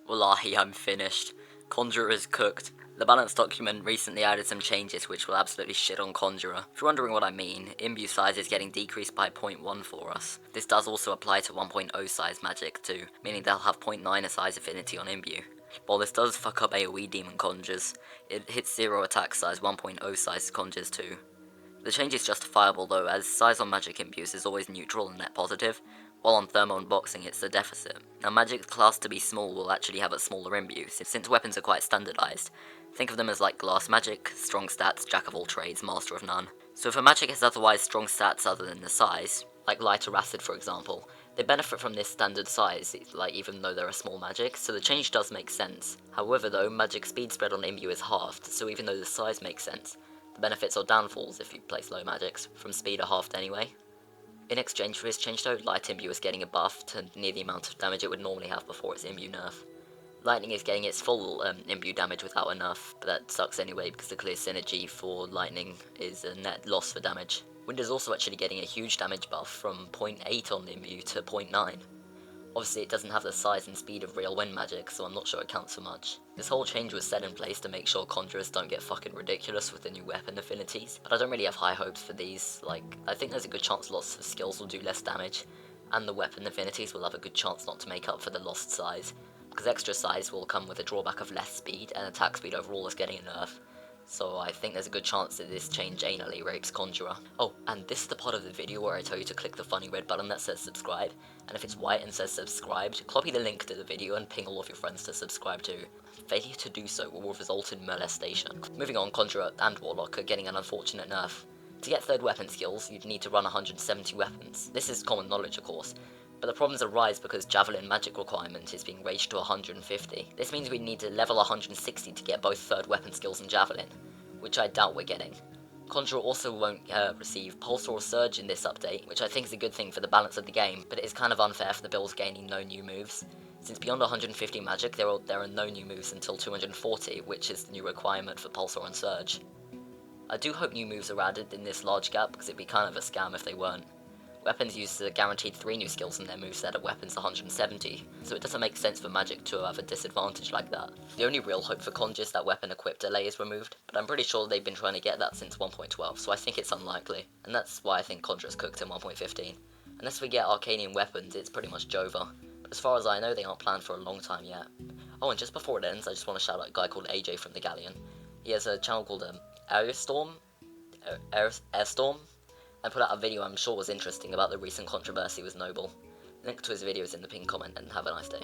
Wallahi, I'm finished. Conjurer is cooked. The balance document recently added some changes which will absolutely shit on Conjurer. If you're wondering what I mean, imbue size is getting decreased by 0.1 for us. This does also apply to 1.0 size magic too, meaning they'll have 0.9 size affinity on imbue. While this does fuck up AoE demon conjures, it hits 0 attack size 1.0 size conjures too. The change is justifiable though, as size on magic imbues is always neutral and net positive, while on thermal unboxing it's the deficit. Now magic class to be small will actually have a smaller imbue, since weapons are quite standardized. Think of them as like glass magic, strong stats, jack of all trades, master of none. So if a magic has otherwise strong stats other than the size, like light or acid for example, they benefit from this standard size, like even though they're a small magic, so the change does make sense. However though, magic speed spread on imbue is halved, so even though the size makes sense, the benefits or downfalls, if you place low magics, from speed are halved anyway. In exchange for this change though, light imbue is getting a buff to near the amount of damage it would normally have before its imbue nerf. Lightning is getting its full imbue damage without a nerf, but that sucks anyway because the clear synergy for lightning is a net loss for damage. Wind is also actually getting a huge damage buff from 0.8 on imbue to 0.9. Obviously it doesn't have the size and speed of real wind magic, so I'm not sure it counts for much. This whole change was set in place to make sure conjurers don't get fucking ridiculous with the new weapon affinities, but I don't really have high hopes for these. I think there's a good chance lots of skills will do less damage, and the weapon affinities will have a good chance not to make up for the lost size, because extra size will come with a drawback of less speed, and attack speed overall is getting a nerf. So I think there's a good chance that this change anally rapes Conjurer. Oh, and this is the part of the video where I tell you to click the funny red button that says subscribe, and if it's white and says subscribed, copy the link to the video and ping all of your friends to subscribe too. Failure to do so will result in molestation. Moving on, Conjurer and Warlock are getting an unfortunate nerf. To get third weapon skills, you'd need to run 170 weapons. This is common knowledge of course, but the problems arise because Javelin magic requirement is being raised to 150. This means we need to level 160 to get both third weapon skills in Javelin, which I doubt we're getting. Conjurer also won't receive Pulse or Surge in this update, which I think is a good thing for the balance of the game, but it is kind of unfair for the builds gaining no new moves. Since beyond 150 magic, there are no new moves until 240, which is the new requirement for Pulsar and Surge. I do hope new moves are added in this large gap, because it'd be kind of a scam if they weren't. Weapons use a guaranteed 3 new skills in their moveset at weapons 170, so it doesn't make sense for magic to have a disadvantage like that. The only real hope for Conj is that weapon equip delay is removed, but I'm pretty sure they've been trying to get that since 1.12, so I think it's unlikely, and that's why I think Conjurer's cooked in 1.15. Unless we get Arcanian weapons, it's pretty much joever, but as far as I know they aren't planned for a long time yet. Oh, and just before it ends, I just want to shout out a guy called AJ from the Galleon. He has a channel called Airstorm, and put out a video I'm sure was interesting about the recent controversy with Noble. Link to his video is in the pinned comment, and have a nice day.